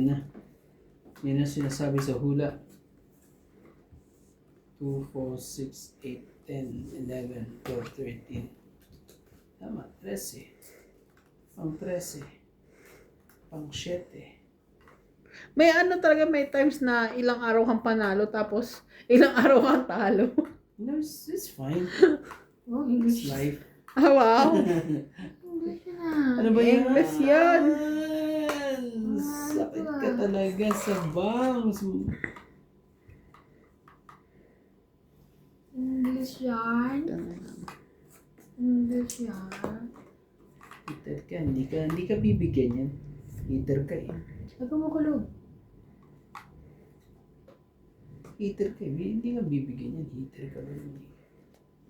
Yan na. Yan na sinasabi sa hula. 2, 4, 6, 8, 10, 11, 12, 13. Tama, 13. Pang 13. Pang 7. May ano talaga, may times na ilang araw kang panalo tapos ilang araw kang talo. No, it's fine. Oh, It's English. life. Ah, wow. English na. Ano ba yan? English yan. Sakit ka talaga sa bangs. English yan. English yan. Heater ka, hindi ka bibigyan yan. Heater ka eh. Ay, kumukulog. Heater ka eh. Hindi ka bibigyan yan. Heater ka lang.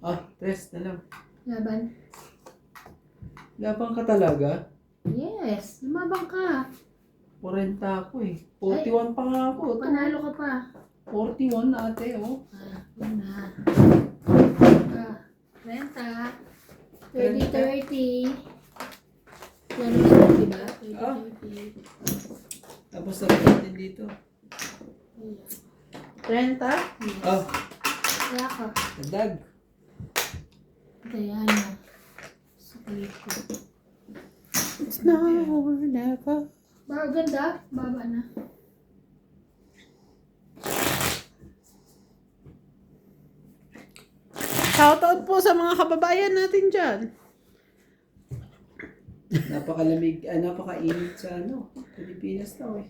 Ah, press na lang. Laban. Labang ka talaga? Yes, lumabang ka. 40 ako eh. 41 pa nga ako. Panalo ka pa. 41 na ate oh. Yun na. 30. 30. Yan naman, diba? 30. Tapos sabi natin dito. 30? Oh, Kaya ka. nadag. Kaya na. Sa kulit ko. It's now or never. Baka ganda. Baba na. Shoutout po sa mga kababayan natin dyan. Napakalamig, napakainit sa Pilipinas daw eh.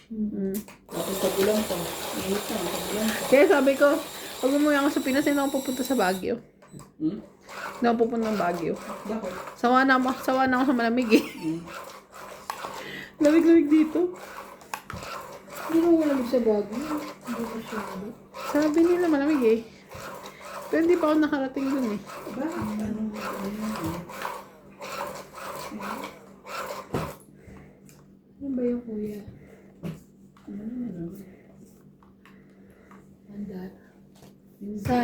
Mm. Tapos tagulang pa. Init na, tagulang pa. Kaya sabi ko, pag umuwi ako sa Pinas, hindi ako pupunta sa Baguio. Hmm? Hindi ako pupunta ng Baguio. Bakit? Sawa na ako sa malamig eh. Hmm. Lamig-lamig dito. Hindi mo malamig sa bago. Hindi ko siya. Sabi nila malamig eh. Pero hindi pa ako nakarating dun eh. Bakit? Ano ba yung kuya? Handa. Sa.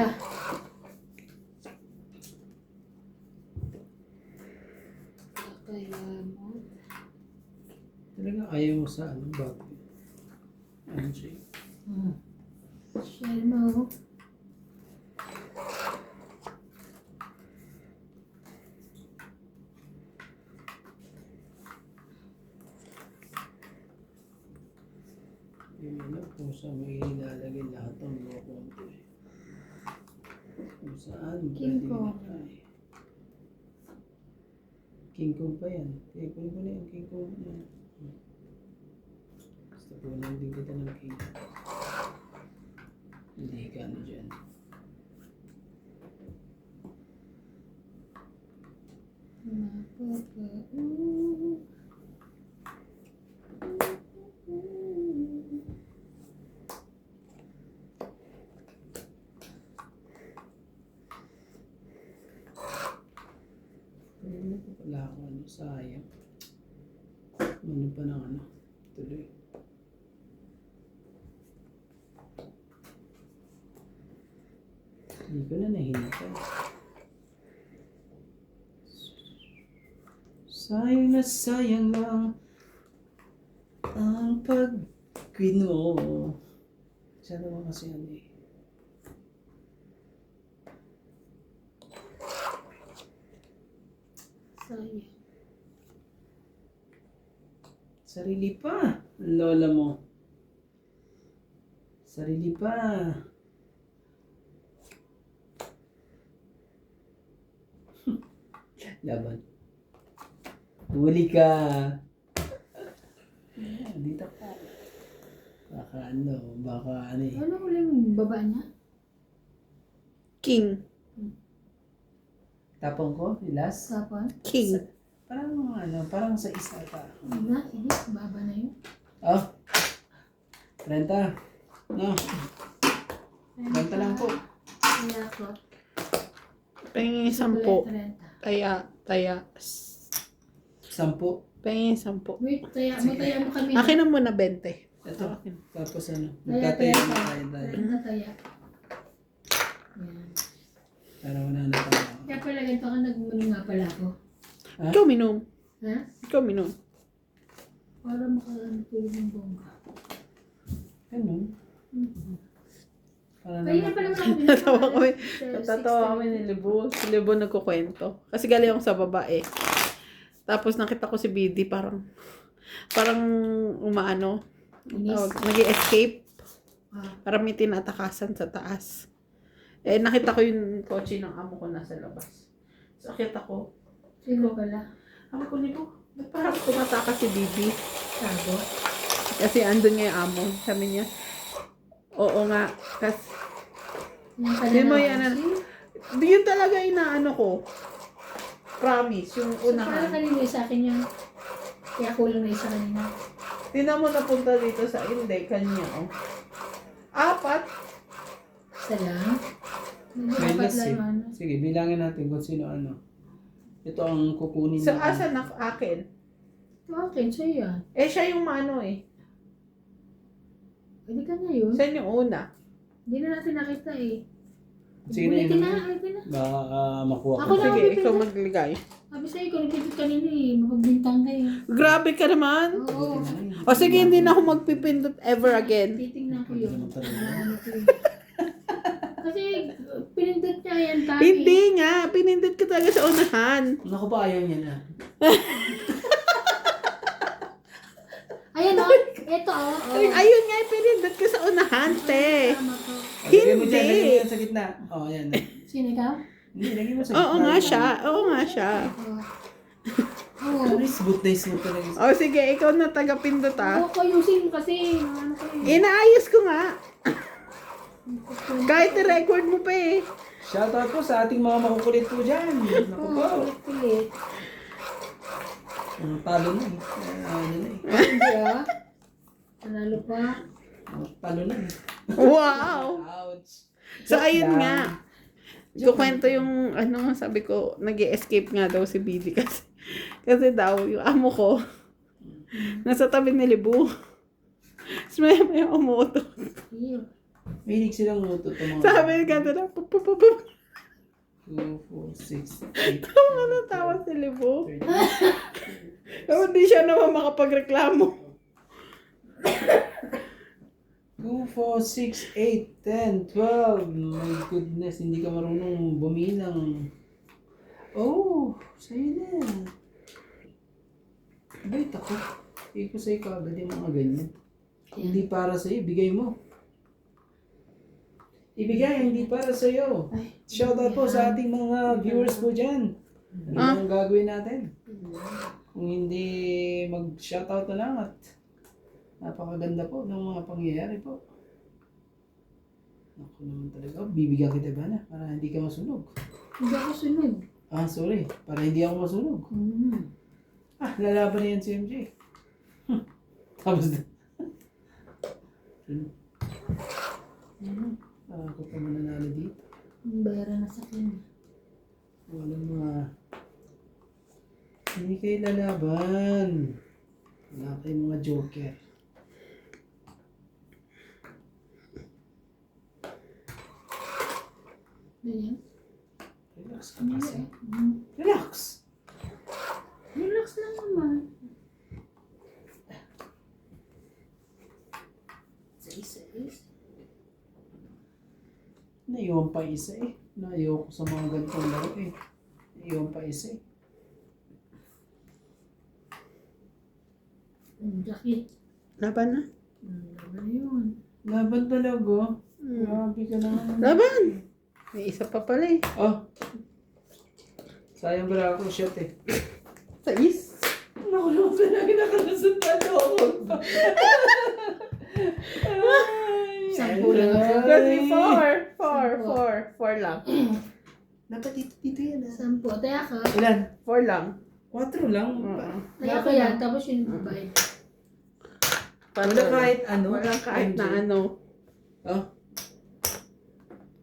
Kaya mo. Talaga ayaw mo sa bakit? Anjay. Share mo. Yung kung saan may ilalagay lahat ng mga konto eh. Kung saan King pwede Kong. na eh. King Kong pa yan. Kaya kunin ko na yung King Kong na. Basta kunin din kita ng King Kong. Hindi ka ano dyan. Ano pa pala ako sayang. Ano pa ng tuloy. Hindi ko na nahinatay. Sayang na sayang lang ang pag-queen mo. Sana naman kasi yan eh. Sayang. Sarili pa. Lola mo. Sarili pa. Laban. Huli ka. Dito ka. Baka ano eh. Ano uling baba niya? King. Tapong ko, last. Tapon? King. Parang sa isa ka. Sige, baba na yun. Oh. 30. No. 30 lang po. Kaya ko. Pahingin 10. 30. Taya. 10. Pahingin 10. Wait, taya mo kami. Akin na muna 20. Ito. Tapos Taya. magtatayo na tayo. 30 taya. Yan. Para wala na tayo. Kaya pala ganito ka nagmano nga pala ako. Ha? Ikaw minom. Ha? Ikaw minom. Para makatulog ng bongga. Kaya naman. pa naman ako Natawa kami. Sa Natatawa kami ni Libo. Si Libo nagkukwento. Kasi galing ako sa baba eh. Tapos nakita ko si BD parang umaano. Inis. Nag-escape. Ah. Parang may tinatakasan sa taas. Eh, nakita ko yung kotse ng amo ko nasa labas. So, nakita ko. Sino pala? Amo ko, Libo. Ba't parang tumatakas si BD? Sago? Kasi andun nga yung amo. Sabi niya, oo nga. Kasi, Yung pala Hindi mo na yan, kasi. yun talaga inaano ko. Promise, yung So, parang unahan. kanina yung sa akin yung kaya kulang na isa kanina. Tingnan mo napunta dito sa hindi, kanya, oh. 4. Isa lang? Hindi May dapat list eh. lang ano. Sige, bilangin natin kung sino ano. Ito ang kukunin So, natin. asa na akin? Bakit? Sa'yo yan. Eh, siya yung maano eh. Pwede ka na yun. Siya yung una. Hindi na natin nakita eh. Sige na Ulitin yun. na, ulitin na. Baka makuha Ako ko. na. Sige, pipindot. ikaw magligay. Sabi sa'yo, ikaw nagpipit kanina eh. Mapagbintang kayo. Grabe ka naman. Oo. O sige, hindi na ako magpipindot ever again. Titingnan ko yun. Hindi naman talaga. Ano ko yun. Kasi pinindot niya yan tayo. Hindi nga, pinindot ka talaga sa unahan. Naku pa, ayaw niya na. Ayan o. Ito o. Ayun nga, pinindot ka sa unahan, te. Tama ko. Lagay mo dyan, Hindi. lagay mo yan sa gitna. Oh, yan. Sino ikaw? Hindi, lagay mo sa gitna. Oo nga siya, oo nga siya. Oo. Ay, smooth na smooth talaga. O sige, ikaw na taga-pindot ah. Ako ayusin mo kasi. Ano ko yun. Inaayos ko nga. Kahit i-record mo pa eh. Shoutout po sa ating mga makukulit po dyan. Naku po. Oo, kulit-kulit. Talo na eh. Ano na eh. Hindi ah. Panalo pa. Talo na eh. Wow! Ouch. So ayun Lang. nga. Kukwento yung ano, sabi ko, nag-escape nga daw si BD kasi daw, yung amo ko, nasa tabi ni Libu. Tapos may umuto. Iyo. Mahilig silang muto ito mga. Sabi ka na, pupupupup. 2, 4, 6, 8. Tawa na tawa si Libu. Pero hindi siya naman makapagreklamo. 2, 4, 6, 8, 10, 12. My goodness, hindi ka marunong bumilang. Oh, sa'yo na. Bait ako. Hindi ko sa'yo kaagad yung mga ganyan. Hindi para sa'yo, bigay mo. Ibigay, hindi para sa'yo. Shoutout po sa ating mga viewers po dyan. Ano ang gagawin natin? Kung hindi mag-shoutout na lang at napakaganda po ng mga pangyayari po. Ako naman talaga. Oh, bibigyan kita ba na? Para hindi ka masunog. Hindi ako sunod. Ah, sorry. Para hindi ako masunog. Ah, lalaban na yan si MJ. Tapos na. Ako pa mananalo dito. Bayaran na sa akin. Walang mga... Hindi kayo lalaban. Wala kayong mga joker. Ayan. Relax ka kasi. Relax! Relax lang naman. Isa-isa. Naiwan pa isa eh. Naiwan ko sa mga ganitong laro eh. Naiwan pa isa eh. Jacket. Laban na. Ano yun? Laban talaga. Grabe ka naman. Laban! May isa pa pala eh. Oh. Sayang pala ako shot eh. Sais. Nakulong ka na, kinakalasot na ako. Sampu lang ako. Kasi 4 lang. Dapat dito yan ah. Sampo. Taya ka. Ilan? 4 lang. 4 lang. Taya ka yan. Tapos yung babae. Wala kahit ano. Walang kahit na ano. Oh.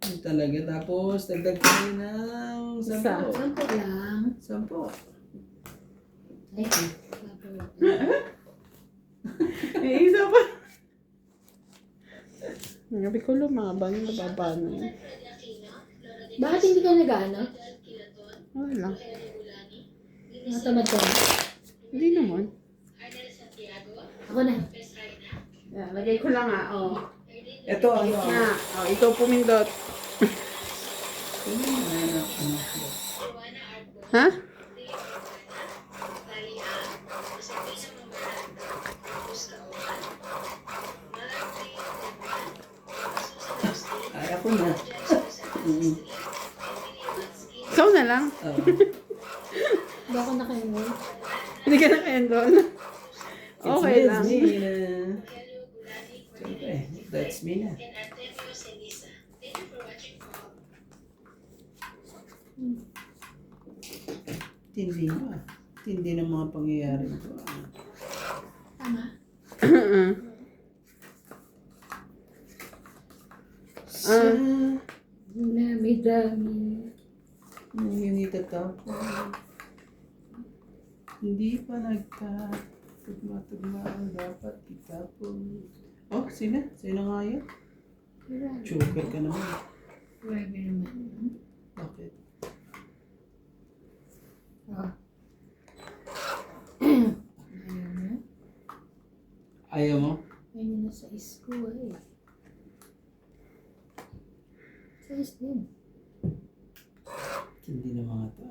Yun talaga. Tapos, dagdag tayo ng 10. Sampo lang. 10. Ay. Sampo. May isa pa. Sabi ko lumaban, nababa na yun. Bakit hindi ka nag-ano? Wala. Natamad ka na? Hindi naman. Ako na. Lagay ko lang oh. Ito, ano? Na, ikaw pumindot. Ha? Ay, ako na. Mm. Ikaw na lang. Oh. Hindi ako nakaingon. Hindi ka na-endol. Okay It's lang. me na. Siyempre, that's me na. Tindi mo. Tindi ng mga pangyayari ito. Tama. Sa Dami-dami. yung itatapon. Hindi pa nagtatugma-tugma ang dapat itapon. Oh, sino? Sino nga yun? Joker ka naman. Grabe naman. Bakit? Oh. Ayaw mo? Ayaw mo? Ayun na sa school eh. Sa din. Hindi na mga ito.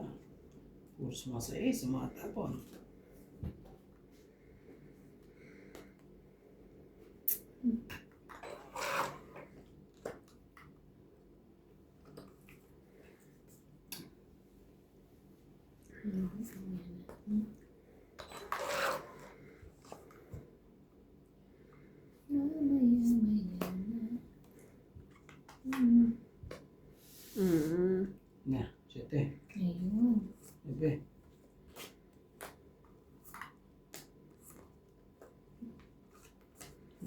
Puro sumasaya sa mga tapon. Na, siyete. Ayun. Bebe.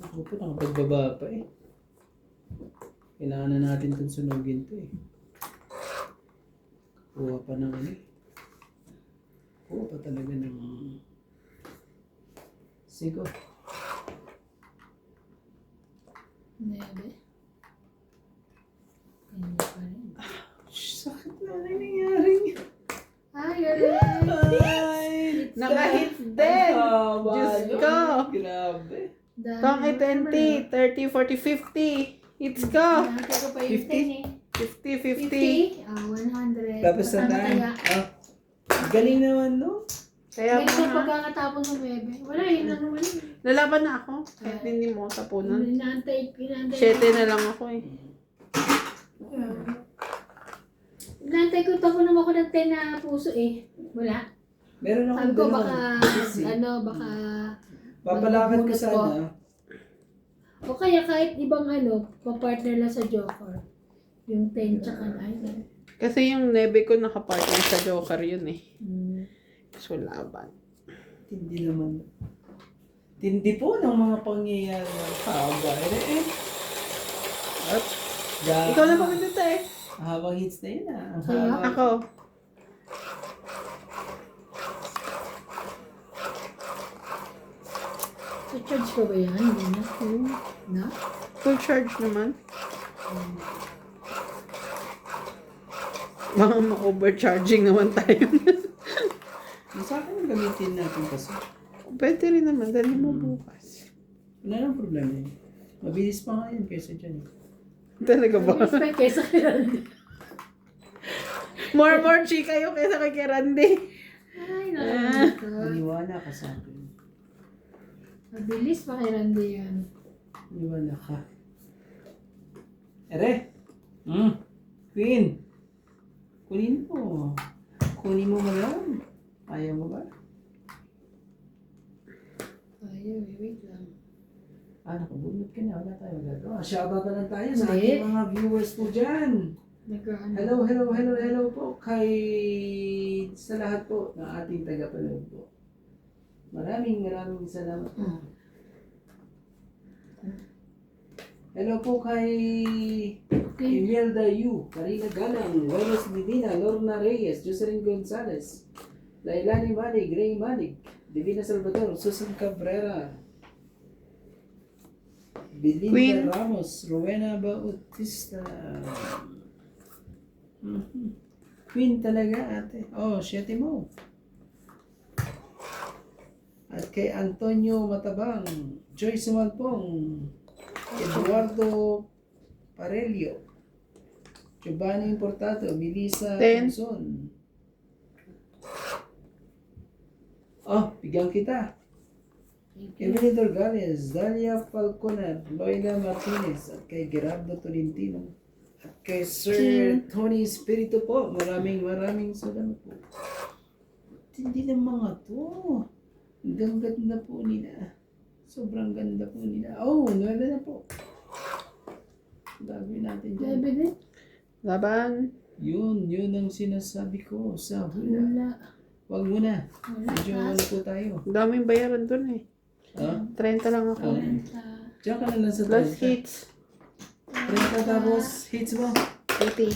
Ako po, nakapagbaba pa eh. Kailangan na natin itong sunugin to eh. Kuha pa ng ano eh. Kuha pa talaga ng 5. Nebe. Ganyan pa rin. Sakit na ano yung nangyari niya. Ay, galing! Ay! Naka-hit din! Haba Diyos nun. ko! Grabe. Tong 20, 30, 40, 50. Hits ko! Nakita ko pa yung 50? 10 eh. 50, 50. 50? Ah, 100. Tapos na Ano tayo. kaya? Ah, galing naman no? Kaya Ganito mga, pagkakatapos ng bebe. Wala yun na naman yun. lalaban na ako. Kahit hindi mo tapunan. Inaantay. 7 na lang ako eh. Inaantay ko tapunan ako ng 10 na puso eh. Wala. Meron akong Sabi ko dalawang baka, busy. baka, Papalakad ko magbunot sana. o kaya kahit ibang papartner lang sa Joker. Yung 10 tsaka 9. Kasi yung nebe ko nakapartner sa Joker yun eh. So laban. Tindi naman. Tindi po ng mga pangyayari ng haba. Eh. At, Ikaw na pamindot eh. habang hits na yun ah. Ang Kaya? haba. Ako. So charge ko ba yan? Hindi na. Na? Full charge naman. Baka ma-overcharging naman tayo. Yung sa akin ang gamitin natin kasi. Pwede rin naman. Dali mo bukas. Wala nang problema yun. Mabilis pa nga yun kaysa dyan. Talaga ba? Respect kaysa kay Randy. More chika yung kaysa kay Randy. Ay, nakakita. Maniwala ka sa akin. Mabilis pa kay Randy yan. Maniwala ka. Ere! Queen! Kunin mo. Kunin mo mo lang. Ayaw mo ba? Ayaw, wait lang. Nakabunot ka na. Wala tayo magagawa. Shoutout na lang tayo sa Hindi. ating mga viewers po dyan. Hello po kay sa lahat po ng ating tagapanood po. Maraming salamat po. Hello po kay Imelda Yu, Karina Galang, Wenus Divina, Lorna Reyes, Jocelyn Gonzalez, Lailani Malig, Gray Malig, Divina Salvador, Susan Cabrera, Belinda Queen. Ramos, Rowena Bautista. Queen talaga ate. Oh, siyete mo. At kay Antonio Matabang, Joyce Malpong, Eduardo Parelio, Giovanni Importato, Melissa 10. Thompson. Oh, bigyan kita. Evelyn Dorgales, Dalia Falconer, Loida Martinez, at kay Gerardo Tolentino. At kay Sir Tony Espiritu po. Maraming salamat po. Hindi ng mga to. Ang ganda po nila. Sobrang ganda po nila. Oh, 9 na po. Gagawin natin dyan. Bebe, Laban. Yun ang sinasabi ko sa hula. wala. Wag mo na. Wala. Medyo ano po tayo. Ang daming bayaran dun eh. Ha? 30 lang ako. Diyan ka na lang sa Plus 30. hits. 30 tapos hits mo. 80.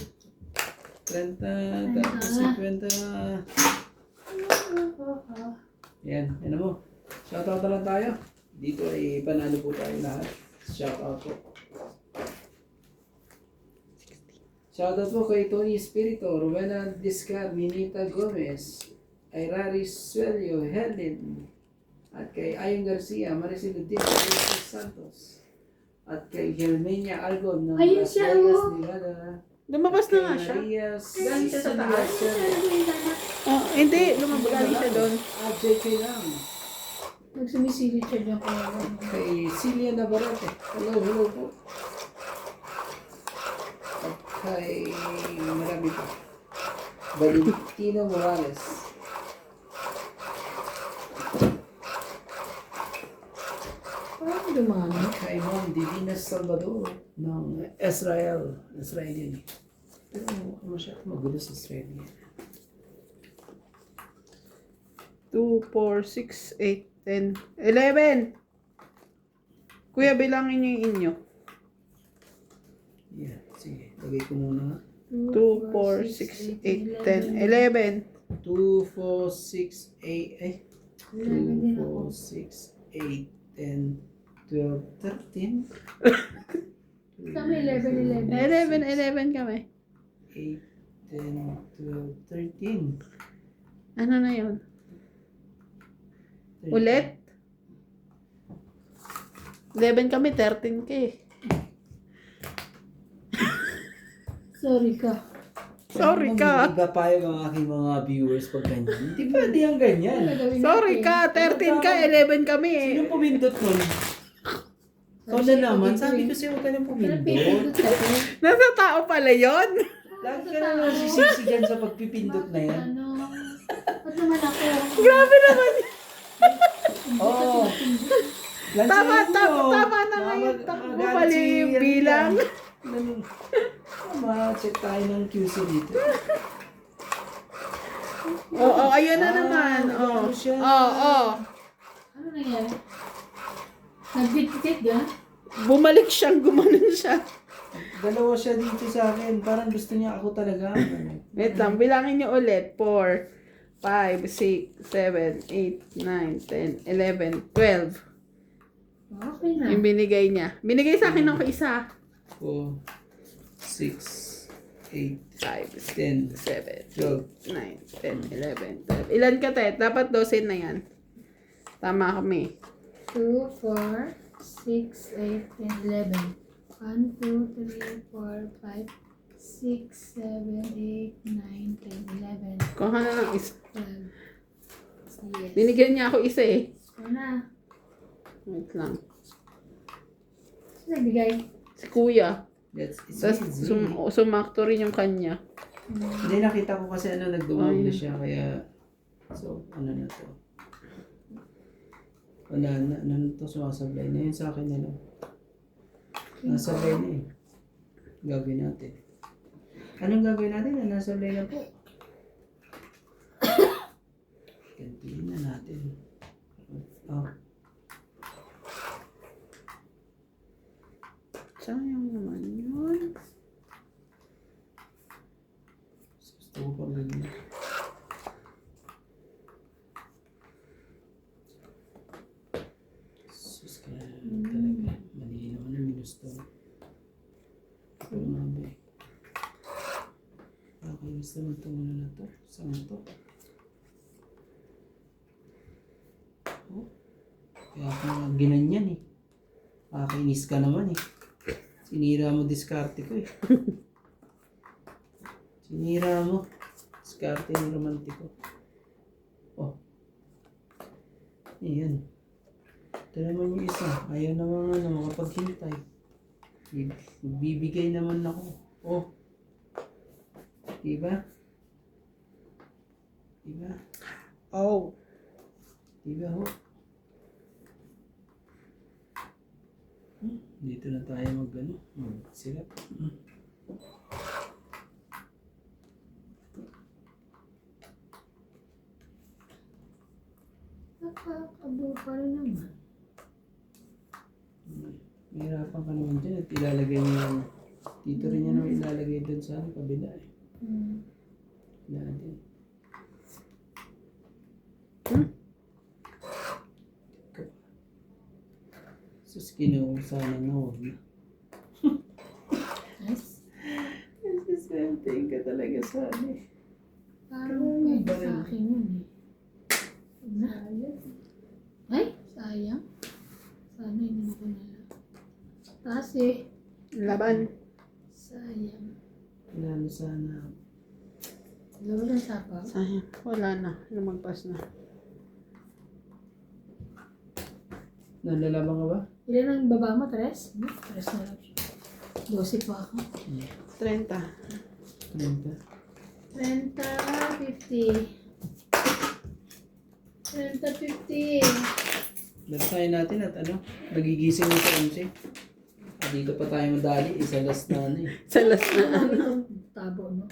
30 tapos 50. Yan, ano mo. Shoutout na lang tayo. Dito ay panalo po tayo lahat. Shoutout po. Shoutout po kay Tony Espirito, Rowena Discar, Minita Gomez, Ayrari Suelio, Helen, at kay Ayon Garcia, Maricel Udin, Alexis Santos, at kay Helmenia Algon ng Ayun Las siya, Vegas, oh. Nevada. Lumabas na nga siya. Maria Galing siya sa taas. Cecilia, Oh, hindi. Lumabas galing siya doon. at JK lang. Nagsumisilip siya dyan ko. Kay Celia Navarrete, hello po. At kay marami pa. Valentino Morales. Parang dumami. Kay Ma'am Divina Salvador ng Israelian. Pero ano siya, magulo sa Israelian. 2, 4, 6, 8, 10, 11. Kuya, bilangin niyo yung inyo. Yeah, sige. Lagay ko muna. 2, 4, 6, 8, 10, 11. 2, 4, 6, 8, eh. 2, 4, 6, 8, 10, 12, 13. Kami 11. 11 kami. 8, 10, 12, 13. Ano na yun? Ulit? 11 kami, 13 ka eh. Sorry ka. Sorry ka. Iba pa yung aking mga viewers pag ganyan. Hindi pwede yung ganyan. Sorry ka, 13 ka, 11 kami eh. Sino pumindot nun? Ikaw na naman. Sabi ko sa'yo, huwag ka nang pumindot. Nasa tao pala yon. Lagi ka na lang sisisigan sa pagpipindot na yan. Ano? Ba't naman ako? Grabe naman. Oo. Tama na ngayon. Takbo pala yung bilang. Tama, check tayo ng QC dito. Oo, ayun na naman. Oo. Oo. Ano nangyari? Nag-dictate ka? Bumalik siyang gumanon siya. Dalawa siya dito sa akin. Parang gusto niya ako talaga. Wait lang, bilangin niyo ulit. 4, 5, 6, 7, 8, 9, 10, 11, 12. Okay na. Yung binigay niya. Binigay sa akin ako isa. 4, 6, 8, 5, 10, 7, 12. 9, 10, 11, 12. Ilan ka, Ted? Dapat 12 na yan. Tama kami. 2, 4, 6, 8, 10, 11. 1, 2, 3, 4, 5, 6, 7, 8, 9, 10, 11, Kuha na ng isa. 12. Yes. Binigyan niya ako isa eh. Ano? Wait lang. Sino nagbigay? Si Kuya. It's Tapos easy. sumakto rin yung kanya. Hindi, nakita ko kasi nagduwag na Ay. siya. Kaya, so, ano na to. Wala na, ano na to, sumasablay na yun sa akin na lang. Nasablay na eh. Gagawin natin. Anong gagawin natin? Nasablay na po. Gantiin na natin. Oh. Sayang naman yun. Gusto ko pa ganyan. Sus ka talaga. Mali naman ang minusto. Ito nga ba eh. Nakakainis naman itong ano na to. Saan to? Oh. Kaya ako nga ginanyan eh. Kakinis ka naman eh. Sinira mo diskarte ko eh. Sinira mo. Diskarte ni romantiko. Oh. Ayan. Ito naman yung isa. Ayaw naman makapaghintay. Bibigay naman ako. Oh. Diba? Diba? Oh. Diba ho? Dito na tayo mag-sirap. Nakakabo pa rin naman. Mahirapan ka naman dyan at ilalagay mo yung dito rin yan ang ilalagay doon sa kabila eh. Wala din. Sus, sana na huwag na. Nice. Nasisenting ka talaga sana eh. Parang pwede sa akin yun eh. Sayang. Ay, sayang. Sana hindi ko nala. Kasi, Laban. sayang. Lalo sana. Laban ang sapaw. Sayang. Wala na. Lumagpas na. Nalalaban ka ba? Ilan ang baba mo? 3? 3 na lang siya. 12 pa ako. 30. 30. 30, 50. 30, 50. Lasayin natin at nagigising mo sa 11. Dito pa tayo madali. Isa last na eh. Sa last na. Tabo, no?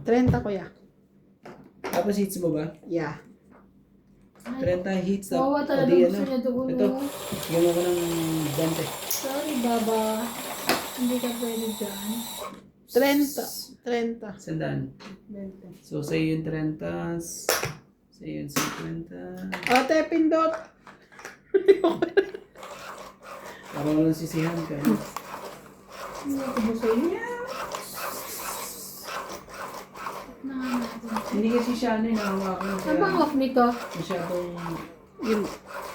30 kuya. Tapos hits mo ba? Yeah. 30 hits. Wawa talaga Di, gusto niya doon. Ito. No? Bigyan mo ko ng 20. Sorry, Baba. Hindi ka pwede dyan. 30. 30. Sandaan. 20. So, sa'yo yung 30. Sa'yo yung 50. Ate, pindot. Parang walang sisihan ka. Hindi ako ba sa inyo? Na nga natin. Hindi kasi siya nahawakan. Saan bang off nito? Masyadong... Yun.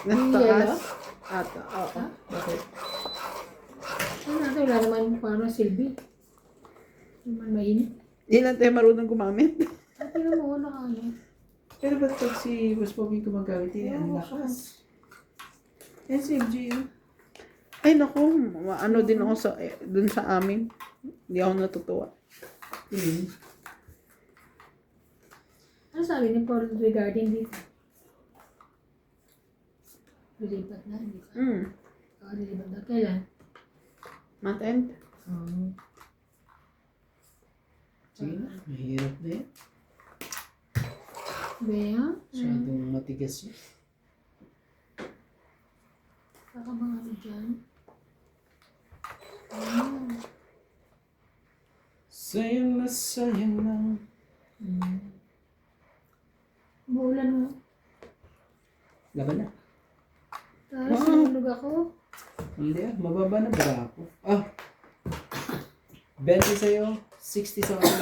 Yung Nasa yellow? taas. Ata. Oo. Bakit? Ano natin? Wala naman parang silbi. Hindi naman mainit. Hindi lang tayo marunong gumamit. At yun mo, ano. Pero ba't pag si Boss Pogi gumagamit yun, ang lakas. SMG yun. Ay, naku. Ano din ako sa, dun sa amin. Hindi ako natutuwa. Ano sabi ni Paul regarding dito? Lilipat na, hindi ka? Lilipat na. Kailan? Month-end? Sige na, mahirap na yan. Bea? Masyadong matigas yun. Saka mga ano dyan? Sayang na sayang lang. Maulan mo. Laban na. Tapos nalulog ako. Hindi mababa na ba ako? 20 sa'yo, 60 sa akin.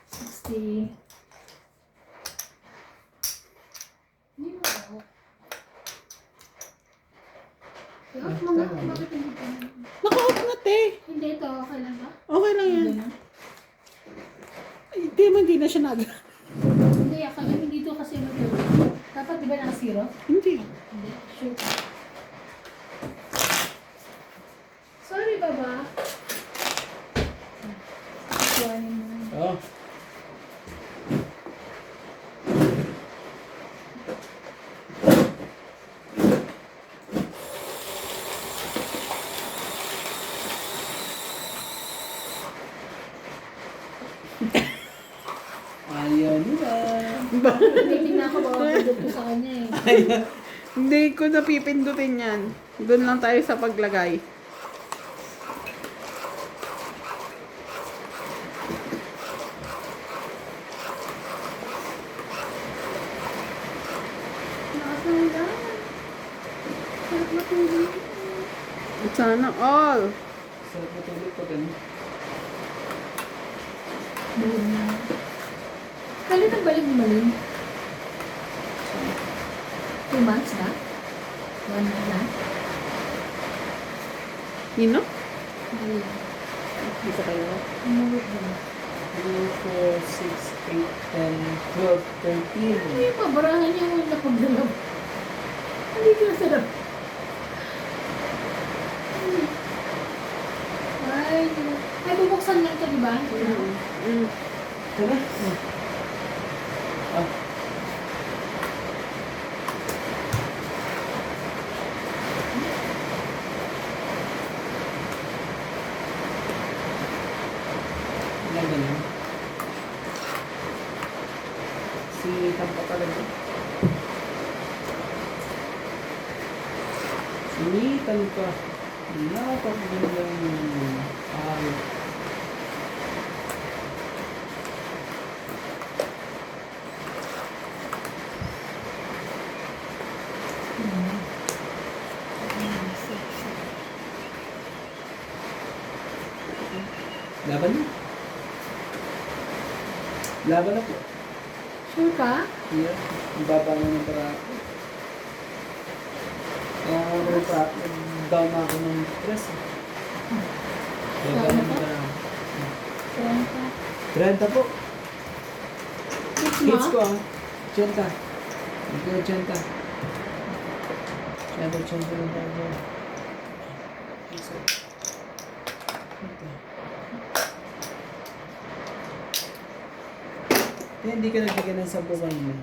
60. Hindi mo ako. I-off mo nga. Bakit hindi ka? Naka-off na, te. Hindi ito. Okay lang ba? Okay lang yan. Ay, hindi na siya nag... Hindi. Hindi ito kasi mag-0. Dapat di ba naka-0? Hindi. Hindi. Shoot. Sorry, Baba. Kuhanin mo. Oh. Ayaw nila. Tingnan ko baka pindot ko sa kanya eh. Hindi ko napipindutin yan. Doon lang tayo sa paglagay. Nakasala. Sarap matulog. Sana all. Sarap matulog pag ano. Buhod na. Kailan ang balik ni Malin? 2 months na? 1 month na? Nino? Hindi. Dito kayo. Umuwi ba? 2, 4, 6, 8, 10, 12, 13. Ay, mabarahan niya yung napagdalaw. Hindi ko nasarap. Ay, bubuksan lang ito, di ba? Mm. Tara. Ah. Ilan ba yun? Sinitan pa talaga. Sinitan pa. Napakagandang ayos. Laban na. Laban na po. Sure ka? Yeah. Ang baba na ng parako. Kaya ako ng parako. Down na ako ng stress. Baba na ng parako. 30 po. Kids ko ah. 80. Ito 80. 80 lang tayo. Kaya hindi ka nagbigyan ng 10 kanina.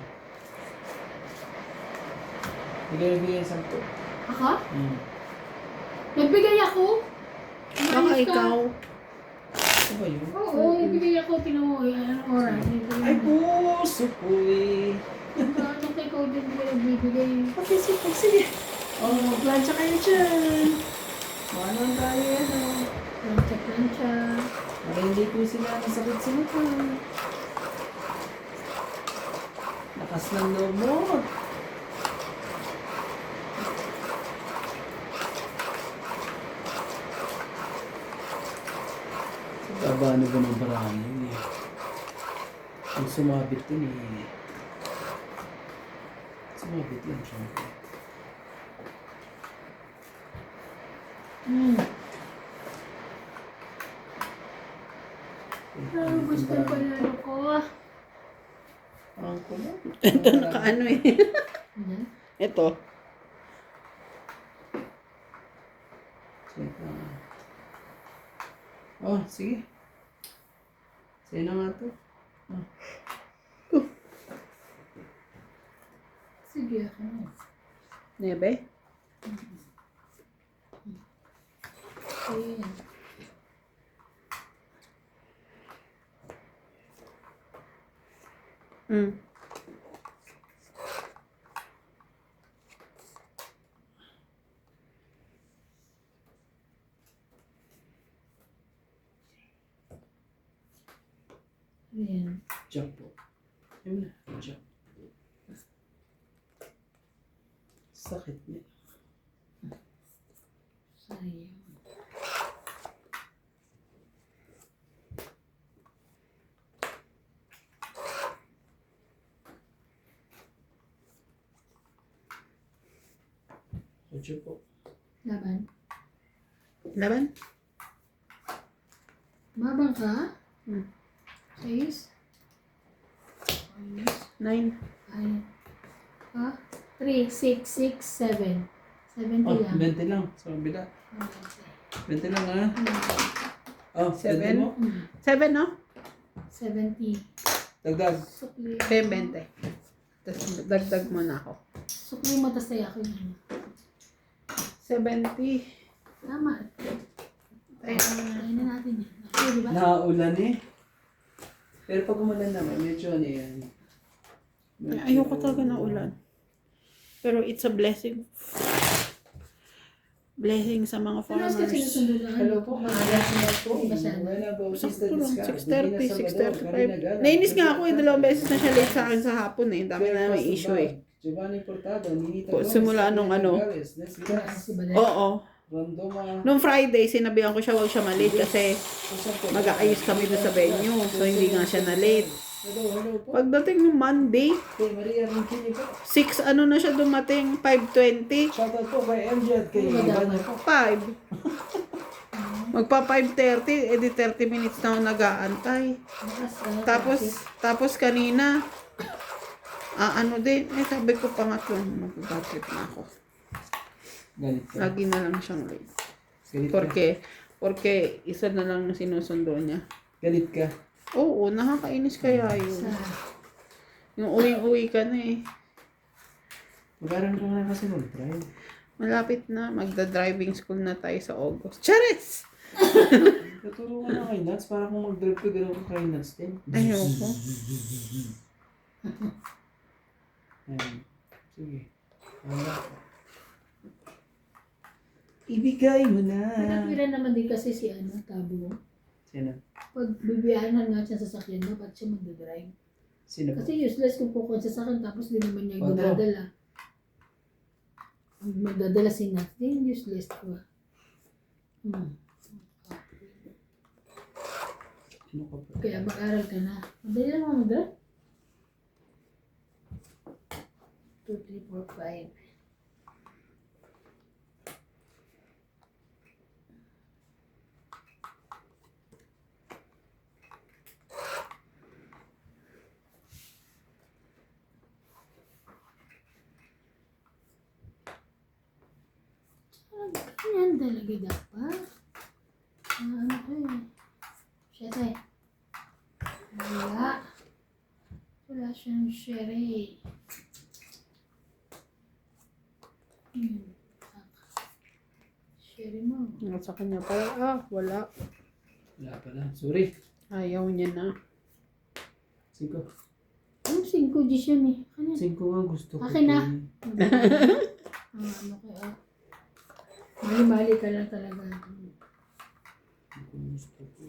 Hindi ka nagbigyan ng 10. Ako? Nagbigay ako? Baka Ayos ka. ikaw. Ano ba yun? Oo, nagbigay ako. Tinuwi. Anong oras? Ay, puso ko eh. Ano kay ikaw din ba nagbibigay? Okay, sige. Oh, plancha kayo dyan. Manon tayo yan oh. Plancha-plancha. Para hindi po sila nasakit sa mukha. Lakas ng loob mo. Taba na ba ng barangay yun eh. Ang sumabit dun eh. Sumabit lang siya. Gusto ko na ano ko. Ang kulo. Ito nakaano eh. Ayan. Ito. Teka. Oh, sige. Sa'yo na nga to. Sige, ako na. Nebe? Ayan. Mm. Ayan. Jump po. Yun na. Jump. Sakit niya. Sayang. Jump po. Laban. Laban? Mabang ka? Hmm. 6. 9. Ay. Ha? 3, 6, 6, 7. 70 Oh, lang. 20 lang. Sa kabila. Okay. 20 lang ha. Oh, 7. 20 mo. 7, no? 70. Dagdag. Sukli. 20. Tapos dagdag mo na ako. Sukli mo, tas tayo ako yun. 70. Tama. Ay, Ayun na natin yan. Okay, di ba? Naulan eh. Pero pag umulan naman, medyo ano yan. ayoko talaga ng ulan. Pero it's a blessing. Blessing sa mga Ano mas kasi farmers. nasundugan? Hello po. Hello po. Hindi ba siya? Buena Bautista Sakto lang, Discard. 6:30, 6:35. Nainis nga ako eh, 2 beses na siya late sa akin sa hapon eh. Dami na may issue eh. Giovanni Portado, Ninita Po, Gomez, simula nung ano. Gales, Nesvidas, Si Badet. Oo. Rondoma, Nung Friday, sinabihan ko siya huwag siya malate kasi mag-aayos kami doon sa venue. So, hindi nga siya na late. Hello po. Pagdating ng Monday, Kay Maria Rinkini po. 6 ano na siya dumating, 5:20. Shoutout po kay MJ at kay Banya po. 5. Magpa 5:30, edi 30 minutes na ako nag-aantay. Tapos kanina, ano din, sabi ko pangatlo, mag-trip na ako. Galit ka. Lagi na lang siyang late. Galit ka. Porque isa na lang na sinusundo niya. Galit ka. Oo, nakakainis kaya yun. Yung uwi-uwi ka na eh. Mag-aaral ka na kasi mag-drive. Malapit na, magda-driving school na tayo sa August. Charis! Tuturo ka na kay Nuts para kung mag-drive ka, gano'n ka kay Nuts din. Ayoko. Ayan. Sige. Wala. Ibigay mo na. Nakapira naman din kasi si Tabo. Sino? Pag bibiyanan nga siya sa sasakyan, dapat siya magdadrive. Sino ba? Kasi useless kung kukuha sa sasakyan tapos di naman niya Quadro. dinadala. Ang magdadala si Nat, din useless ko. Ano ka ba? Kaya mag-aral ka na. Madali lang mga mag-drive. 2, 3, 4, 5. Ganyan talaga dapat. Ano ko eh. Siyete. Wala. Wala siyang sherry. Sherry mo. Sa kanya pala, wala. Wala pala. Sorry. Ayaw niya na. 5. Yung 5 G's yun eh. Ano? 5 nga gusto ko. Akin na. Ano kaya? Mali-mali ka lang talaga. Gusto ko.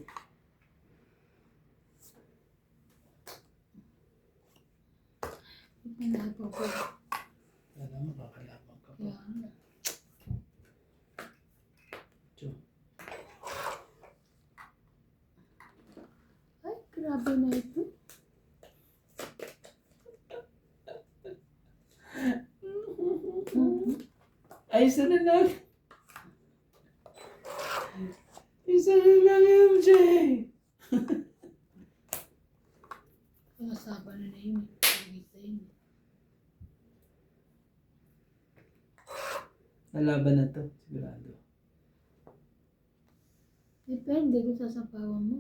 Pinapo ko. Wala mo, kakalaman ka pa. Yan. Tiyo. Ay, grabe na ito. Ay, isa na lang. Isa na lang, MJ. Kasapan na na yun. Pagkita yun. Nalaban na to, sigurado. Depende kung sasapawan mo.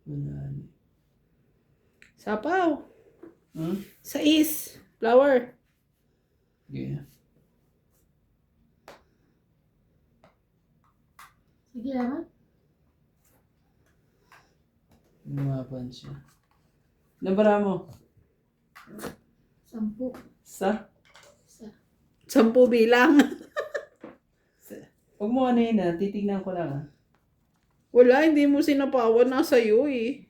Wala na. Sapaw. Hmm? Sais. Flower. Yeah. Sige naman. Lumaban siya. Nabara mo? 10. Sa? Isa. 10 bilang. Huwag mo ano yun titignan ko lang Wala, hindi mo sinapawan. Nasa iyo eh.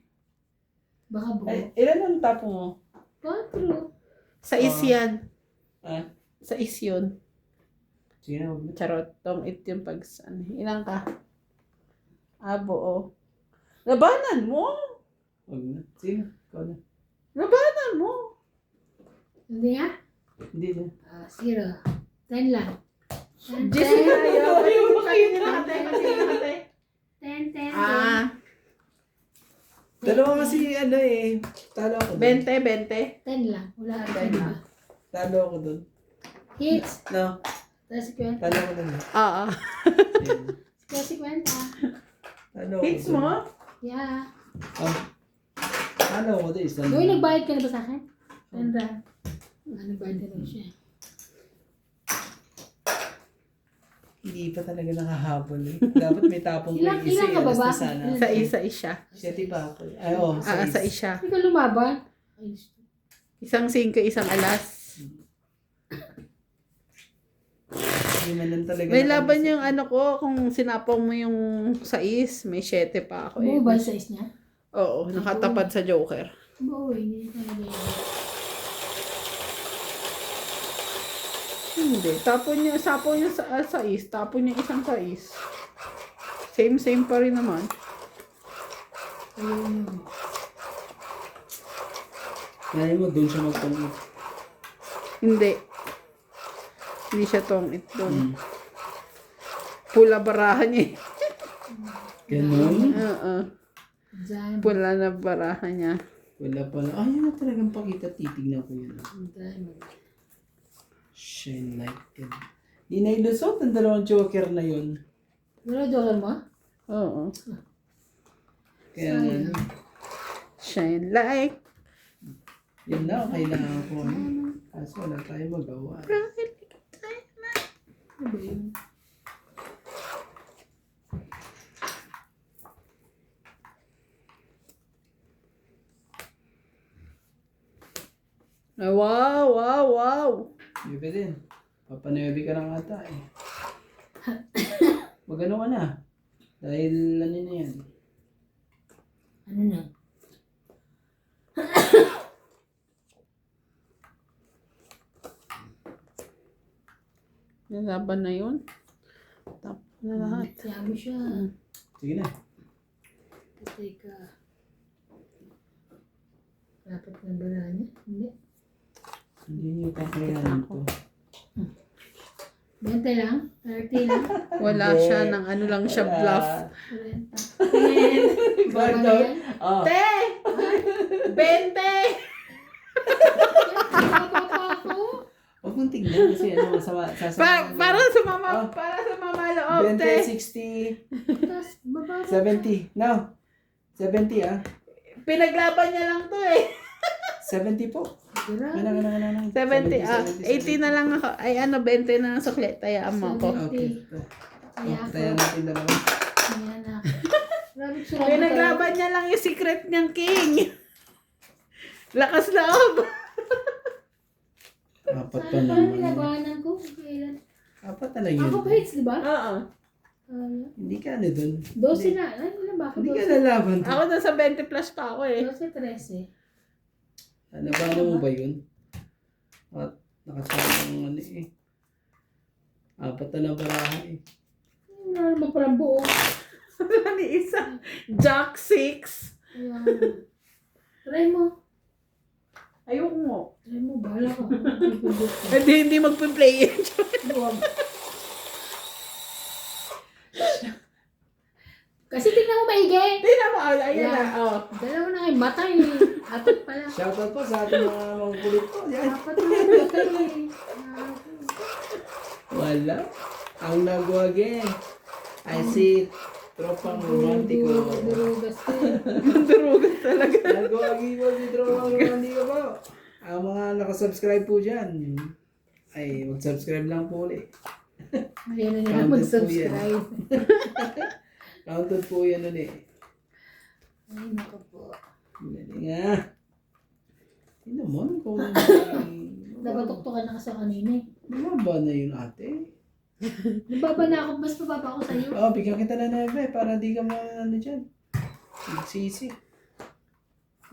Baka buo. Ay, ilan ang tapo mo? 4. Sais yan. Ah? Sais yun. Sige na, huwag na. Charot. Tong it yung pag ilang ka? Buo. Labanan mo. Huwag na. Sige na, ikaw na. Labanan mo. Hindi nga? Hindi na. 0. 10 lang. 10, 10. Jessica, ayaw mo kayo nilakatay. 10, 10, 10. Dalawa kasi talo ako dun. 20. 10 lang. Wala ka 10 diba? lang. Talo ako dun. Hits. No, Tapos 50. talo ako dun. Oo. Yan. Tapos 50. Talo ako Hits dun. mo? Yeah. Oh. Talo ako dun. Isa Uy, lang. nagbayad ka na ba sa akin? Ganda. Nagbayad ka rin siya. Hindi pa talaga nakahabol Dapat may tapong ko Ilang- yung isa ilang ka ba alas ba? na sana. Sa isa. Siyete pa ako. Ay, oh, Sa isa. Hindi ka lumaban? Ay, Isang 5, isang alas. Hindi man lang talaga. May laban yung ko, kung sinapaw mo yung sais, may 7 pa ako buo ba yung size niya? Oo, nakatapat sa Joker. Buo, hindi talaga yun. Hindi. Tapon niya sa sais. Tapon niya isang sais. Same pa rin naman. Ayun yun. Kaya mo, doon siya magpangit. Hindi. Hindi siya tongit doon. Hmm. Pula barahan niya. Ganun? Oo. Diyan. Pula na barahan niya. Wala pala. Ay, yun na talagang pakita. Titignan ko yun. Diamond. Shine like it. Di na ilusot ang dalawang joker na yun. Naradohan mo? Oo. Kaya nga, Shine like. yun na, kailangan ko. Kaso wala tayo magawa. Ano ba yun? Ah, wow. Iba din. Papanuebi ka lang ata eh. Magano ka na. Dahil ano na yan. Ano na? Nalaban na yun. Tapos na lahat. Siya mo siya. Sige na. Teka. Dapat na ba na niya? Hindi. Hindi niyo kakayanin to. 20 lang? 30 lang? Wala Hindi. siya ng ano lang siya bluff. 40. Baba na yan? Oh. Te! 20! Baba pa ako? Huwag mong tingnan kasi ano, sasama. Para sa mama, Oh. para sa mama loob, te. 20, 60, Tapos baba pa. 70. No. 70 ah. Pinaglaban niya lang to eh. 70 po. Grabe. Ano. 70, 80 na lang ako. Ay, 20 na ang suklet. Tayaan mo ako. Okay. Kaya ako. Tayo natin dalawa. Ayan na. Grabe siya. Pinaglaban niya lang yung secret niyang king. Lakas loob. Apat pa Saan parang naman. nilabanan ko? Kailan? Apat na lang yun. Ako pa hits, di ba? Oo. Hindi ka ano dun. 12 na. Ano na ba? Hindi ka lalaban. Ako na sa 20 plus pa ako eh. 12, 13. Ano ba mo ba yun? At nakasama ng ano eh. Apat na lang baraha eh. Ano naman parang buo. Ano isa? Jack 6. Ayan. Try mo. Ayoko mo. Try mo. Bahala ka. Hindi magpe-play. Huwag. Kasi tingnan mo maigi. Tingnan mo. Ayan na. Oh. Dalawa na kayo matay. Apat pala. Shoutout po sa ating mga mangkulit po. Yan. Apat na kayo matay. Wala. Ang nagwagi. I see tropang romantiko. Durugas ko. Mandurugan talaga. Nagwagi po si tropang romantiko po. Ang mga nakasubscribe po dyan, ay mag-subscribe lang po ulit. Ayan na nila Counted po mag-subscribe. Counted po yan ulit. Ay, naku po. Galing nga. Tingnan mo, kung Dapat tuktukan na kasi ako kanina eh. mababa na yun ate. Nababa na ako. Mas mababa ako sa'yo. Bigyan kita na 9 para di ka ano dyan. Magsisi.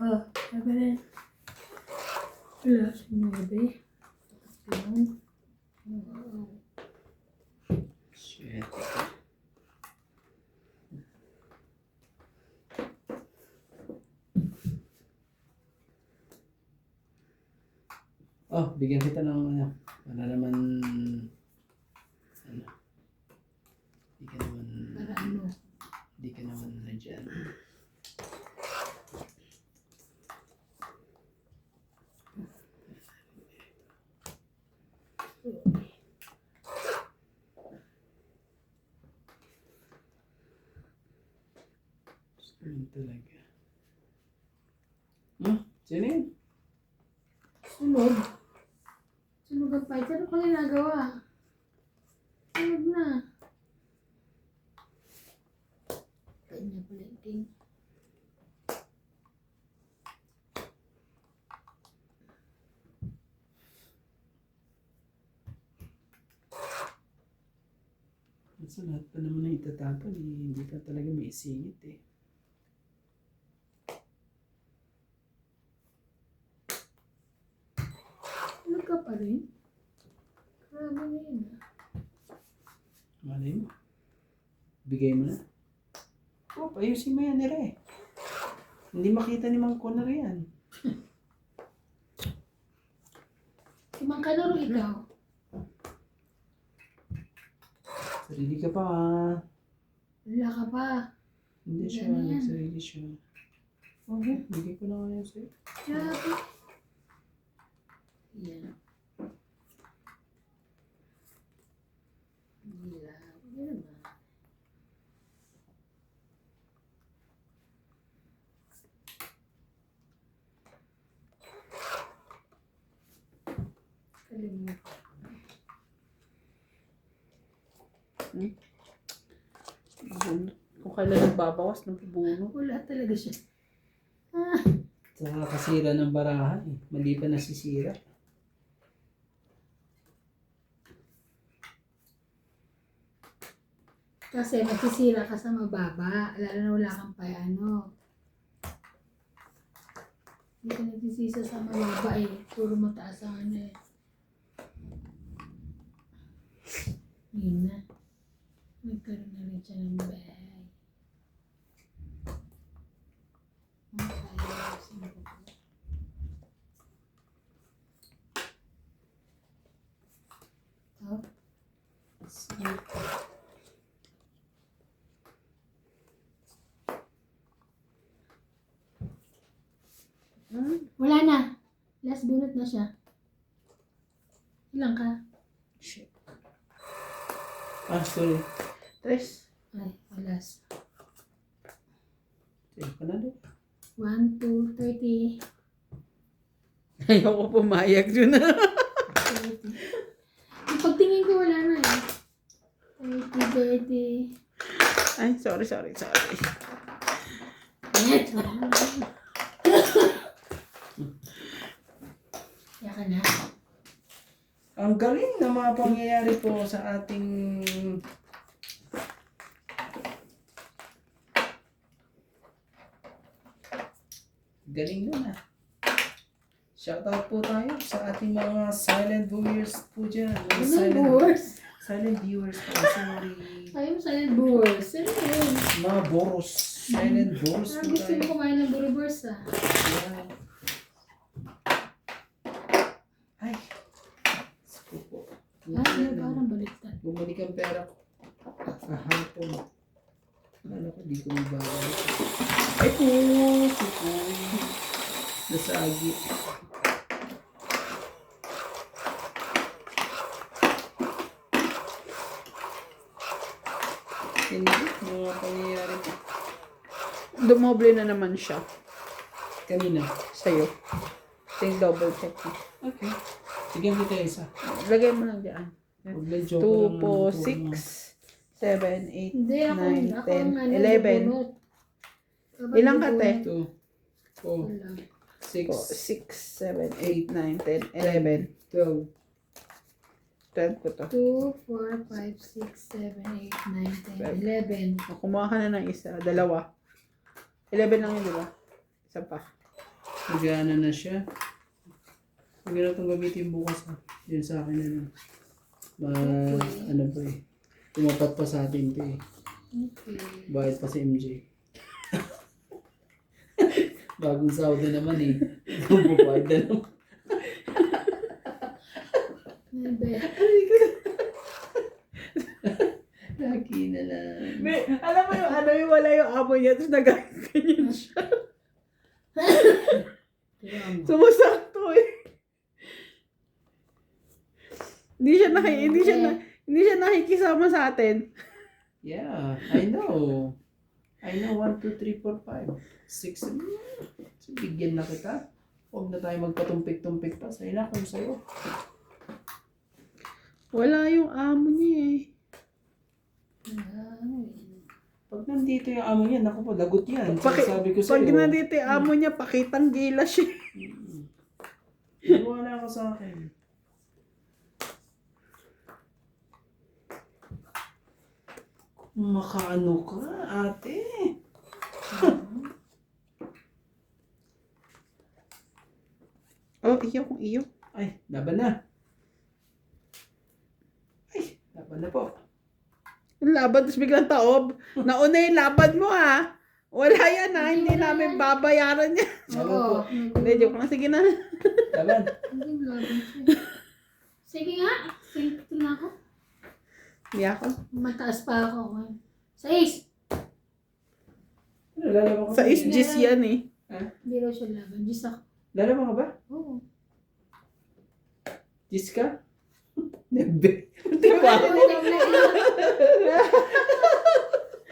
Oh, sabi rin. Wala. Sinabi. Yun. Oh. Shit. Bigyan kita ng ano. Para naman ano. Para ano? Di ka naman na dyan. Ganun talaga. Sino yun? Sunog. Sunog ang fight. Ano ka ginagawa? Sunog na. Kanya pala yung king. Sa lahat pa naman na itatapon, hindi ka talaga may isingit eh. Sunog ka pa rin? Grabe Malay mo. Bigay mo na. Oh, ayusin mo yan nila eh. Hindi makita ni Mang Connor yan. Si Mang Kanoro ikaw. Sarili ka pa ah. Wala ka pa. Hindi siya, Yan na yan. nagsarili siya. Okay, bigay ko na ngayon sa'yo. Grabe. Yan. Gila. Yan naman. Kalimutan. Kung kailan nagbabawas ng pubuno. Wala talaga siya. Sa kasira ng barahan eh. Mali pa nasisira. Kasi magsisira ka sa mababa. Lalo na wala kang ano. Hindi ka nagsisisa sa mababa eh. Puro mataas ang ano eh. Yun na. Nagkaroon na rin siya ng bahay. Oh. Wala na. Last bunot na siya. Ilang ka? Shit. Ah, sorry. Tres. Ay, alas. Save ka na doon. 1, 2, 30. Ayoko pumayag dun. 30. Yung pagtingin ko wala na eh. 30, 30. Ay, sorry. Kaya ka na. Ang galing na mga pangyayari po sa ating galing na na. Shoutout po tayo sa ating mga silent viewers po dyan. Mga Silent boars. Silent viewers po. Sorry. Ayaw mo silent boars. Ano yun? Mga boros. Silent boros po Gusto tayo. mo kumain ng burubors ah. Yeah. Ay. Sige po. Ay, parang baliktad. Bumalik ang pera ko. Kahapon. Ano ko, di ko mababalik. Ay po! Sukoy. Nasagi. Hindi. Mga pangyayari po. Dumoble na naman siya. Kanina. Sa'yo. Think double check mo. Okay. Bigyan kita isa. Lagay mo lang dyan. Huwag lang joke 2 lang. po, Ang 6, 7, 8, Hindi, ako 9, ang 10, ano, 11. bunot. Ilang ka, te? 2, 4, Wala. 6, 6, 7, 8, 9, 10, 11. 12. 12 ko to. 2, 4, 5, 6, 7, 8, 9, 10, 11. O, kumuha ka na ng isa. Dalawa. 11 lang yun, di ba? Isa pa. Nagana na siya. Huwag na itong gamitin bukas. Yun sa akin na lang. Ano ba eh. Tumapat pa sa atin ito eh. Okay. Bayad pa si MJ. Bagong sahod na naman eh. Bumabad na naman. Nebe. Laki na lang. Alam mo yung ano yung wala yung amo niya, tapos nagaganyan siya. Sumusakto eh. Hindi siya nakikisama sa atin. Yeah, I know. I know 1, 2, 3, 4, 5, 6. Bigyan na kita. Huwag na tayo magpatumpik-tumpik pa. Sa'yo na kung sa'yo. Wala yung amo niya eh. Pag nandito yung amo niya, naku po, lagot yan. Sabi ko Pag sa'yo. nandito yung amo niya, pakitang gila siya. Wala ka sa akin. Makaano ka, ate? Oh, iyo kung iyo. Ay, laban na. Ay, laban na po. laban, tapos biglang taob. Nauna yung laban mo ha. Wala yan ha, hindi namin babayaran yan. Laban po. Hindi, joke lang. Sige na. Laban. Hindi laban siya. Sige nga. Sige na ako. Hindi ako. Mataas pa ako. 6. Ano, lalaban ka Sa ba? isjis yan eh. Hindi raw siya laban. Diyos ako. Lalaban ka ba? Oo. Gis ka? Nebe. Di ba?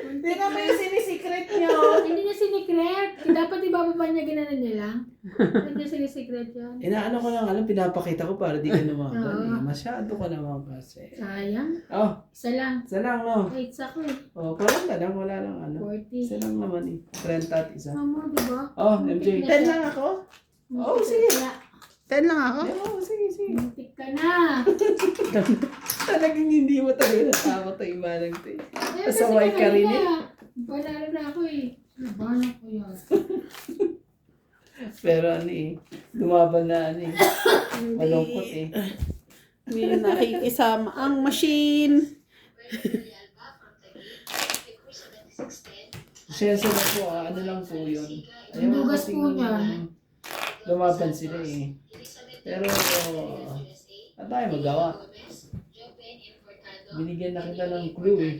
Hindi naman yung sinisikret nyo. Hindi niya sinikret. Dapat ibababa niya ginanan niya lang. Hindi niya sinisikret yan. Inaano ko lang, pinapakita ko para di ka lumaban. Oo. Masyado ka naman kasi. Sayang. Oh, Isa lang. isa lang, no? 8 ako eh. Oh, parang ka lang, wala lang ano. 40. Isa lang naman eh. 30 at isa. Mama, diba? Oh, MJ. 10 lang ako. Oh, sige. 10 lang ako. Oh, sige, sige. Muntik ka na. Talagang hindi mo talaga natama to iba lang to eh. Eh, Pasaway ka rin eh. Panalo na ako eh. Labanan ko yan. Pero ano eh, lumaban na ano eh. Malungkot eh. May nakikisama ang machine. Siyempre na po, ano lang po yun. Ang dugas po kasing niya. Lumaban sila eh. Pero, ano tayo magawa? Binigyan na kita ng clue eh.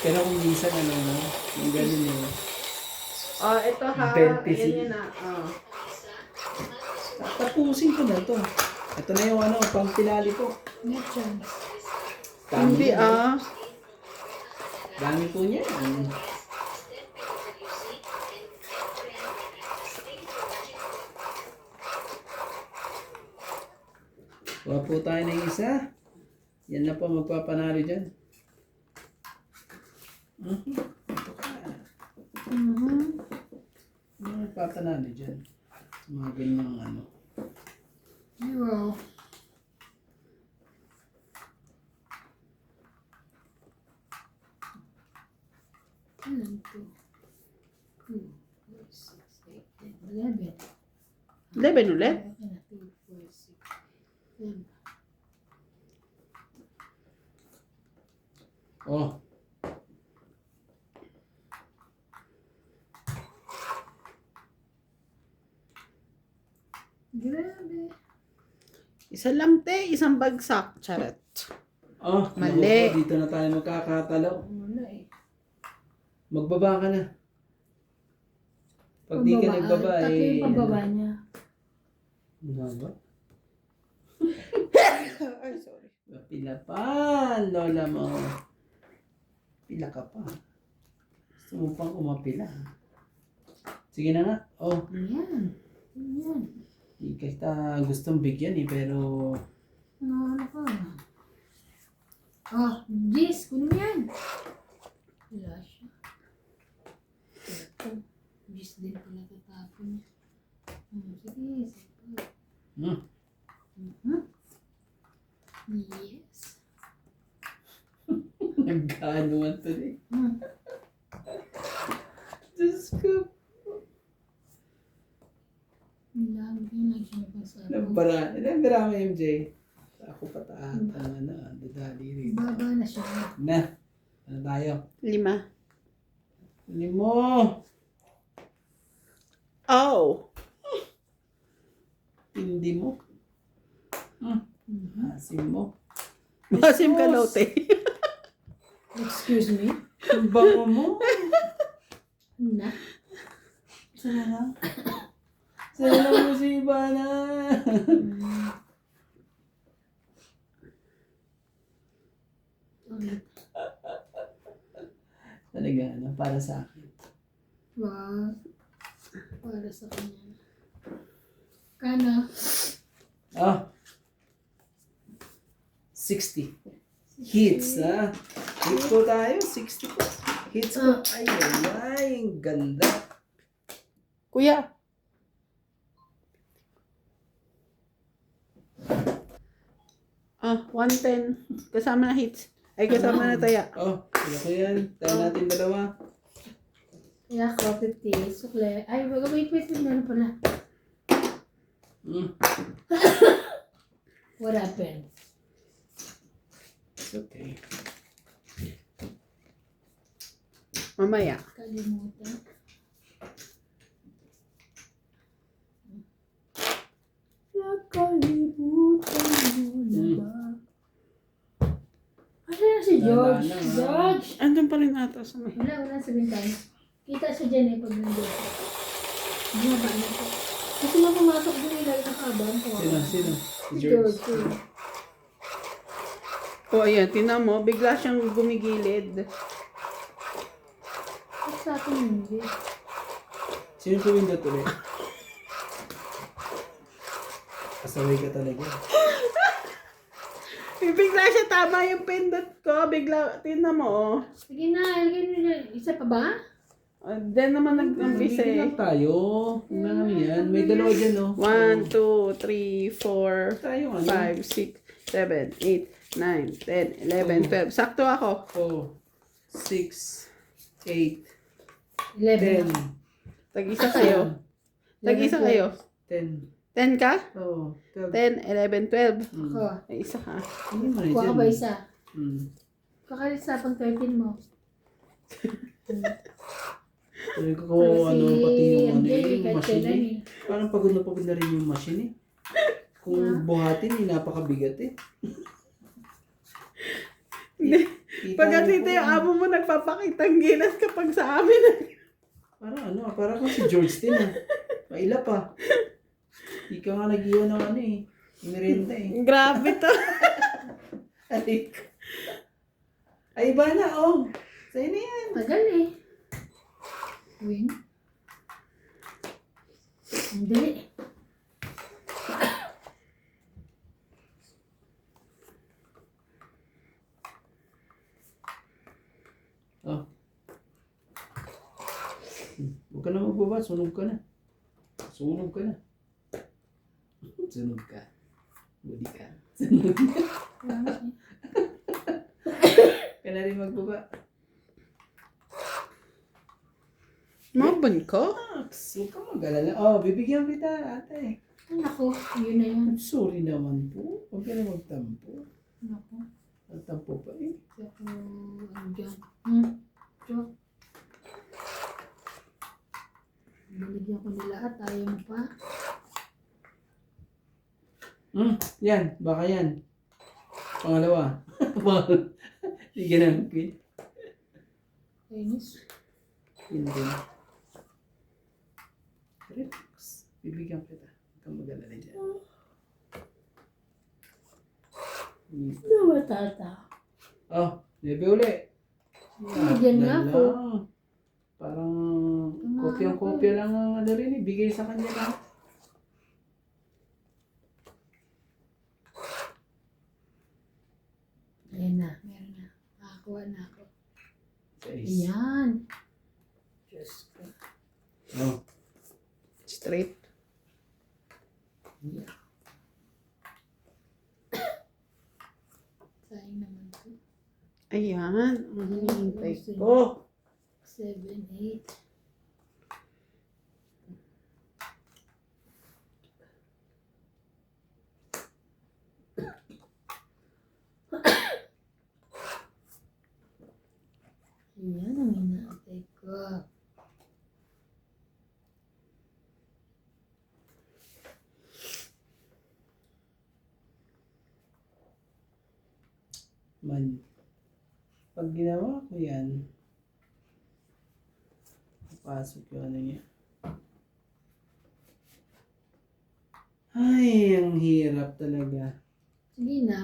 Pero kung minsan ano no, yung ganun eh. Oh, ito ha. 20 Ayan yan na. Oh. Tapusin ko na to. Ito na yung ano, pang pinali ko. May chance. Hindi yan, ah. Dami po niya. Kuha po tayo ng isa. Yan na po magpapanalo dyan. Ito ka. Ano magpapanalo dyan? Sa mga ganyang ano. Wow. Ilan to? 2, 4, 6, 8, 10, 11. 11 ulit? Okay na, 2, 4, 6, 7. Oh. Grabe. Isa lang te, isang bagsak. Charot. Oh, Mali. naku po, dito na tayo magkakatalo. Wala eh. Magbaba ka na. Pag di ka nagbaba Tatlo eh. yung pagbaba niya. Ano ba? Ay, sorry. Pila pa, lola mo. Pila ka pa. Gusto mo pang umapila. Sige na nga. Oh, Ayan. Ayan. di kita gustong bigyan eh, pero Ano ka? Oh, Jis, kunin mo yan. Wala siya. Ito. Jis din pala tatapon niya. Sige, sige. Yes. nagkaanuan to eh. Hmm. Diyos ko. Nagbara mo MJ. Ako pataat ang ano, dadali rin. Baba na siya. Na, ano tayo? 5. Limo! Oh. Tindi mo. Asim mo. Masim ka daw te. Excuse me? Ang bango mo. Na? Sana lang. Sana lang mo si Ivana. Ulit. Talaga, ano, para sa akin. Wow. Para sa kanya. Kana? Ah. 60. Hits, ha? Hits po tayo, 60 po. Hits po. Ay, ang ganda. Kuya. Ah, 110. Kasama na hits. Ay, kasama na taya. Oh, ano ko yan? Tayo natin dalawa. Kaya ko, 50. Sukle. Ay, wait. Meron pala. Mm. What happened? It's okay. Mamaya. Kalimutan. Nakalimutan mo na ba? Ano na si George? Wala na. George! Andun pa rin ata sa may. Wala sa bintana. Kita siya dyan eh pag nandun. Bumaba na siya. Kasi nga pumasok din nila ng kaban ko. Sino? Si Si George. George. O ayan, tinan mo, bigla siyang gumigilid. At sa akin hindi. Sino pumindot ulit? Kasaway ka talaga. Bigla siya tama yung pindot ko. Bigla, tinan mo, oh. Sige na, ilagay nyo dyan. Isa pa ba? Then naman nag-umpisa Bigyan eh. lang tayo. Kung ano yan. May dalawa dyan, no? 1, 2, 3, 4, Tayo, ano? 5, 6, 7, 8, 9, 10, 11, 12. Sakto ako. 4, 6, 8, 11. 10. Tag-isa kayo. Tag-isa kayo. 10. 10 ka? Oo. 12. 10, 11, 12. Ako. May isa ka. Hindi mo na Kuha ka dyan. ba isa? Hmm. Pang 13 mo. Sabi ko kung ano, pati yung ano, MJ, yung kahit machine kailan eh. Parang pagod na rin yung machine eh. Kung buhatin eh, napakabigat eh. Hindi. Kita Pag mo dito po, yung amo mo nagpapakitang gilas kapag sa amin. Parang ano, parang kung si George din ah. Maila pa. Ikaw nga nag-iwan ng ano eh. Yung merienda eh. Grabe to. Alik. Ay, iba na oh. Sa'yo na yan. Tagal eh. Win. Ang dali. Oh. Huwag ka na magbaba, sunog ka na. Sunog ka na. Sunog ka. Budi ka. Sunog ka. Ka na rin magbaba. Mabon ko? Max, huwag ka mag-alala. Oh, bibigyan kita, ate. Nako, yun na yun. Sorry naman po. Huwag ka na magtampo. Nako. Magtampo pa eh. Ako, ano dyan. Joke. Baligyan ko nila at ayaw mo pa. Yan, baka yan. Pangalawa. Sige na, queen. Kainis. Hindi. Relax. Bibigyan kita. Huwag kang mag-alala dyan. Nawa tata. Oh, bebe uli. Bigyan nga ako. lang. Parang kopyang-kopya lang ang ano rin eh. Bigay sa kanya lang. Ayan na, meron na. Nakakuha na ako. 6. Ayan. Diyos ko. Oh. Straight. Sayang naman ko. Ayan. Ang hinihintay ko. Oh! 7, 8. Ayan ang inaantay ko. Man. Pag ginawa ko yan, pasok yung ano niya. Ay, ang hirap talaga. Sige na.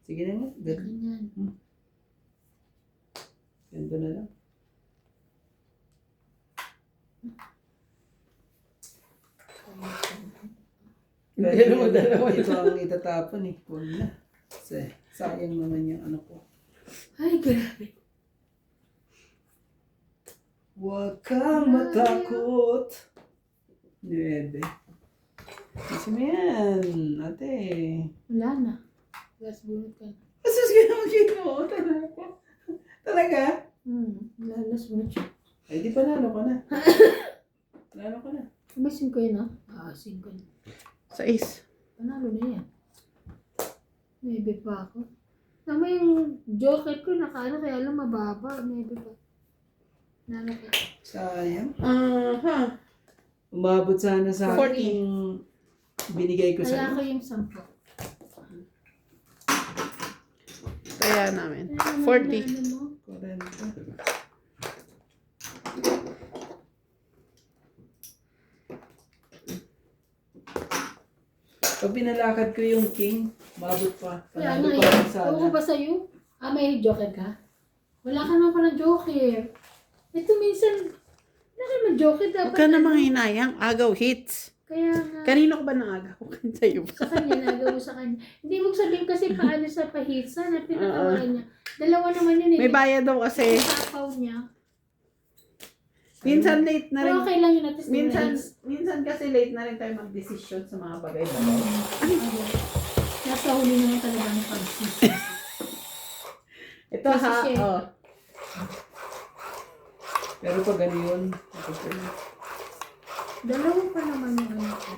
Sige na nga. Ganyan. Ganito na lang. Kaya naman dalawa ito ang itatapon eh. Huwag na. Kasi sayang naman yung ano ko. Ay, grabe. Huwag kang matakot. Nuebe. Kasi mo yan, ate. Wala na. Last bunot ka na. Asus ka naman ginawa talaga. Talaga? Last bunot siya. Ay, di panalo ka na. Panalo ka na. May 5 yun, no? 5 yun. 6. Panalo na yan. Maybe pa ako. Tama yung joker ko, nakaano, kaya lang mababa. Maybe pa. Nalaki. Sayang. Ha? Umabot sana sa 40. akin yung binigay ko Kaya sa ko yung 10. Kaya namin. Ano 40. mo? 40. Pag pinalakad ko yung king, mabot pa. Kaya Panalo nga pa eh. rin sana. Ewan ko ba sa'yo? May joker ka? Wala ka naman palang joker. Ito minsan, wala ka naman joker. Huwag Dapat ka namang hinayang. Agaw hits. Kaya nga. Kanino ko ba naagaw? Sa'yo ba? Sa kanya, nagawa mo sa kanya. Hindi mo sabihin kasi paano sa pahitsa na pinatawaran niya. Dalawa naman yun eh. May bayad daw kasi. Yung sapaw niya. Minsan late na rin. Pero okay lang yun natin. Minsan kasi late na rin tayo mag-desisyon sa mga bagay-bagay. Nasa huli naman talaga ang pagsisi. Ito Kasi ha, siya- oh. Pero pag ano yun, Dalawa pa naman yung ano ko.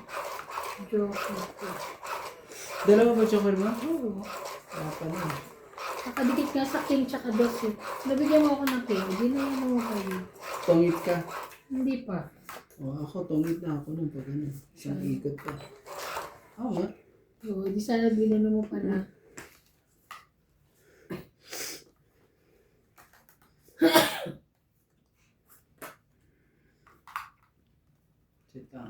Joker ko. dalawa ba choker mo? Oo. Wala pa na. Nakadikit nga sa king tsaka dos eh. Nabigyan mo ako ng king. Hindi na yan mo kayo. Tungit ka. Hindi pa. O ako, tungit na ako nung pag ano. Isang ikot pa. Oo nga. Oo, di sana binano mo pala. Sita.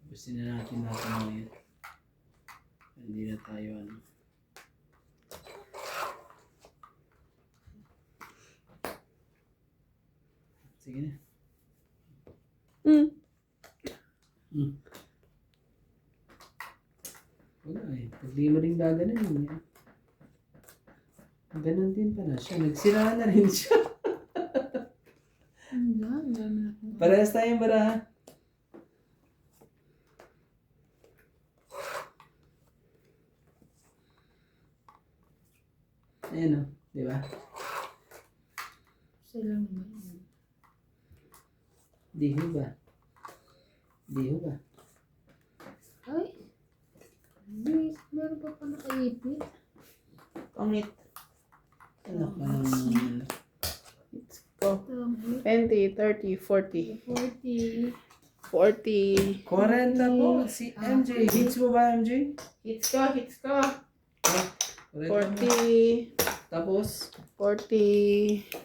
Gusto na natin natin ngayon. Hindi na tayo ano. Sige na. Wala eh. Pag di mo rin gaganin niya. Ganon din pala siya. Nagsira na rin siya. Ang dami na ako. Parehas tayong baraha. Ayan o. Di ba? Sila naman. Di ho ba? Di ho ba? Ay! Bis, meron pa pa nakaipit. Pangit. Ano ka nang... Let's go. 20, 20, 30, 40. 40. 40. 40 po. Si MJ. Hits mo ba, MJ? Hits ko, hits ko. Ah, 40. 40. Tapos, 40.